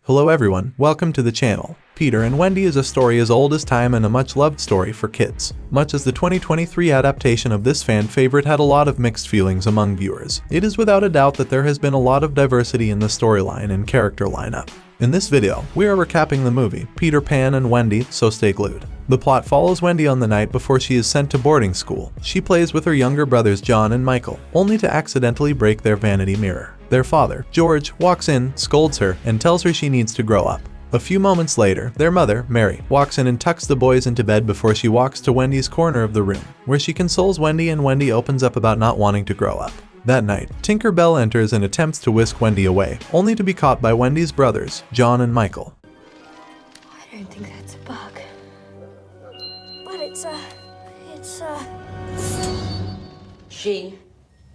Hello everyone, welcome to the channel. Peter and Wendy is a story as old as time and a much-loved story for kids. Much as the 2023 adaptation of this fan favorite had a lot of mixed feelings among viewers, it is without a doubt that there has been a lot of diversity in the storyline and character lineup. In this video, we are recapping the movie, Peter Pan and Wendy, so stay glued. The plot follows Wendy on the night before she is sent to boarding school. She plays with her younger brothers John and Michael, only to accidentally break their vanity mirror. Their father, George, walks in, scolds her, and tells her she needs to grow up. A few moments later, their mother, Mary, walks in and tucks the boys into bed before she walks to Wendy's corner of the room, where she consoles Wendy and Wendy opens up about not wanting to grow up. That night, Tinker Bell enters and attempts to whisk Wendy away, only to be caught by Wendy's brothers, John and Michael. I don't think that's a bug. But it's She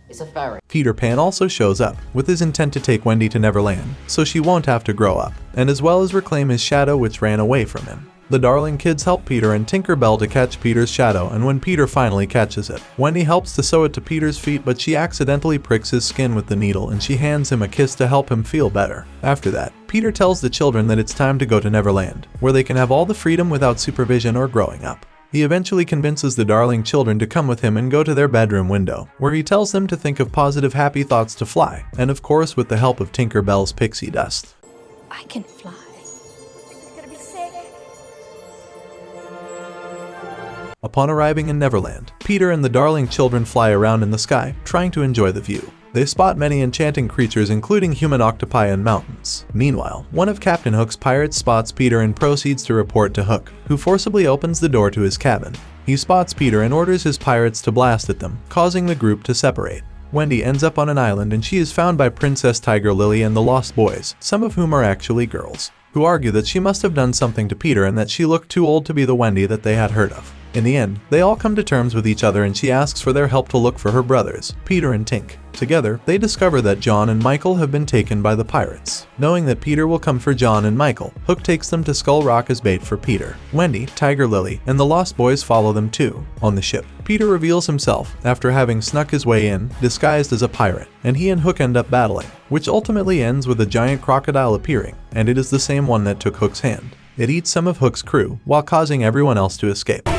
is a fairy. Peter Pan also shows up, with his intent to take Wendy to Neverland, so she won't have to grow up, and as well as reclaim his shadow which ran away from him. The darling kids help Peter and Tinker Bell to catch Peter's shadow, and when Peter finally catches it, Wendy helps to sew it to Peter's feet, but she accidentally pricks his skin with the needle and she hands him a kiss to help him feel better. After that, Peter tells the children that it's time to go to Neverland, where they can have all the freedom without supervision or growing up. He eventually convinces the darling children to come with him and go to their bedroom window, where he tells them to think of positive happy thoughts to fly, and of course with the help of Tinker Bell's pixie dust. I can fly. I'm gonna be sick. Upon arriving in Neverland, Peter and the darling children fly around in the sky, trying to enjoy the view. They spot many enchanting creatures including human octopi and mountains. Meanwhile, one of Captain Hook's pirates spots Peter and proceeds to report to Hook, who forcibly opens the door to his cabin. He spots Peter and orders his pirates to blast at them, causing the group to separate. Wendy ends up on an island and she is found by Princess Tiger Lily and the Lost Boys, some of whom are actually girls, who argue that she must have done something to Peter and that she looked too old to be the Wendy that they had heard of. In the end, they all come to terms with each other and she asks for their help to look for her brothers, Peter and Tink. Together, they discover that John and Michael have been taken by the pirates. Knowing that Peter will come for John and Michael, Hook takes them to Skull Rock as bait for Peter. Wendy, Tiger Lily, and the Lost Boys follow them too. On the ship, Peter reveals himself after having snuck his way in, disguised as a pirate, and he and Hook end up battling, which ultimately ends with a giant crocodile appearing, and it is the same one that took Hook's hand. It eats some of Hook's crew, while causing everyone else to escape.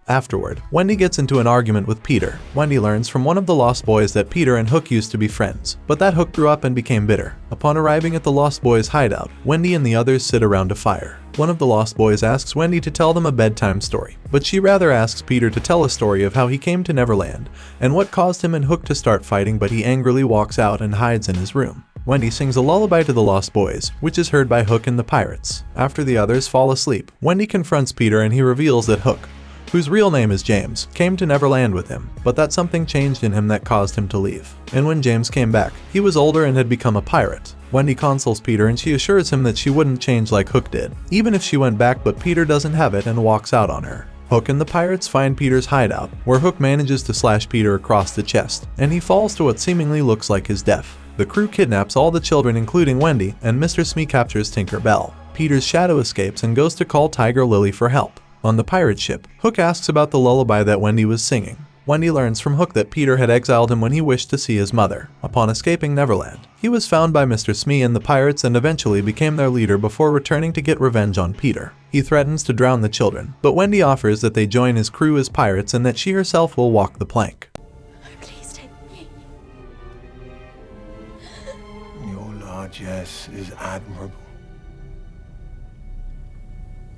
Afterward, Wendy gets into an argument with Peter. Wendy learns from one of the Lost Boys that Peter and Hook used to be friends, but that Hook grew up and became bitter. Upon arriving at the Lost Boys' hideout, Wendy and the others sit around a fire. One of the Lost Boys asks Wendy to tell them a bedtime story, but she rather asks Peter to tell a story of how he came to Neverland and what caused him and Hook to start fighting, but he angrily walks out and hides in his room. Wendy sings a lullaby to the Lost Boys, which is heard by Hook and the pirates. After the others fall asleep, Wendy confronts Peter and he reveals that Hook, whose real name is James, came to Neverland with him, but that something changed in him that caused him to leave. And when James came back, he was older and had become a pirate. Wendy consoles Peter and she assures him that she wouldn't change like Hook did, even if she went back, but Peter doesn't have it and walks out on her. Hook and the pirates find Peter's hideout, where Hook manages to slash Peter across the chest, and he falls to what seemingly looks like his death. The crew kidnaps all the children including Wendy, and Mr. Smee captures Tinker Bell. Peter's shadow escapes and goes to call Tiger Lily for help. On the pirate ship, Hook asks about the lullaby that Wendy was singing. Wendy learns from Hook that Peter had exiled him when he wished to see his mother. Upon escaping Neverland, he was found by Mr. Smee and the pirates and eventually became their leader before returning to get revenge on Peter. He threatens to drown the children, but Wendy offers that they join his crew as pirates and that she herself will walk the plank. Please take me. Your largesse is admirable.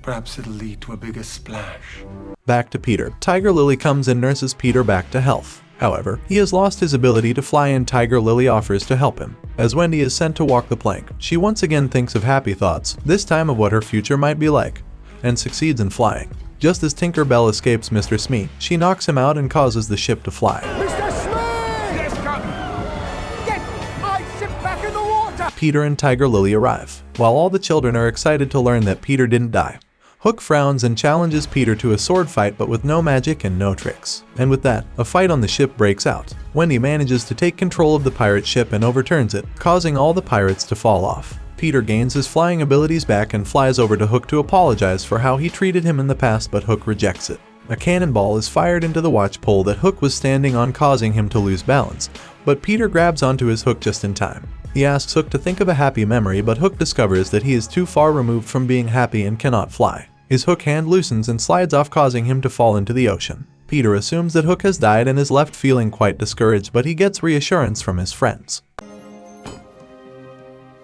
Perhaps it'll lead to a bigger splash. Back to Peter. Tiger Lily comes and nurses Peter back to health. However, he has lost his ability to fly and Tiger Lily offers to help him. As Wendy is sent to walk the plank, she once again thinks of happy thoughts, this time of what her future might be like, and succeeds in flying. Just as Tinker Bell escapes Mr. Smee, she knocks him out and causes the ship to fly. Mr. Smee! Yes, Captain! Get my ship back in the water! Peter and Tiger Lily arrive. While all the children are excited to learn that Peter didn't die, Hook frowns and challenges Peter to a sword fight, but with no magic and no tricks. And with that, a fight on the ship breaks out. Wendy manages to take control of the pirate ship and overturns it, causing all the pirates to fall off. Peter gains his flying abilities back and flies over to Hook to apologize for how he treated him in the past, but Hook rejects it. A cannonball is fired into the watch pole that Hook was standing on, causing him to lose balance, but Peter grabs onto his hook just in time. He asks Hook to think of a happy memory, but Hook discovers that he is too far removed from being happy and cannot fly. His hook hand loosens and slides off, causing him to fall into the ocean. Peter assumes that Hook has died and is left feeling quite discouraged, but he gets reassurance from his friends.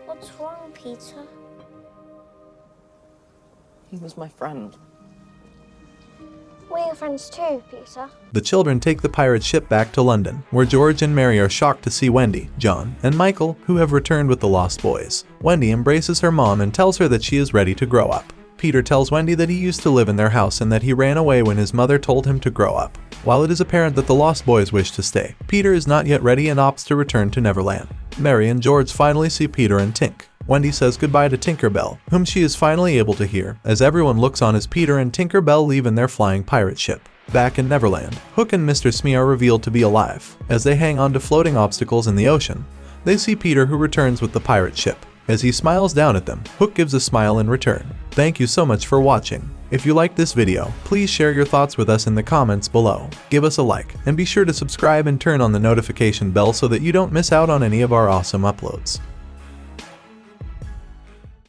What's wrong, Peter? He was my friend. We're your friends too, Peter. The children take the pirate ship back to London, where George and Mary are shocked to see Wendy, John, and Michael, who have returned with the Lost Boys. Wendy embraces her mom and tells her that she is ready to grow up. Peter tells Wendy that he used to live in their house and that he ran away when his mother told him to grow up. While it is apparent that the Lost Boys wish to stay, Peter is not yet ready and opts to return to Neverland. Mary and George finally see Peter and Tink. Wendy says goodbye to Tinker Bell, whom she is finally able to hear, as everyone looks on as Peter and Tinker Bell leave in their flying pirate ship. Back in Neverland, Hook and Mr. Smee are revealed to be alive. As they hang on to floating obstacles in the ocean, they see Peter, who returns with the pirate ship. As he smiles down at them, Hook gives a smile in return. Thank you so much for watching. If you liked this video, please share your thoughts with us in the comments below. Give us a like, and be sure to subscribe and turn on the notification bell so that you don't miss out on any of our awesome uploads.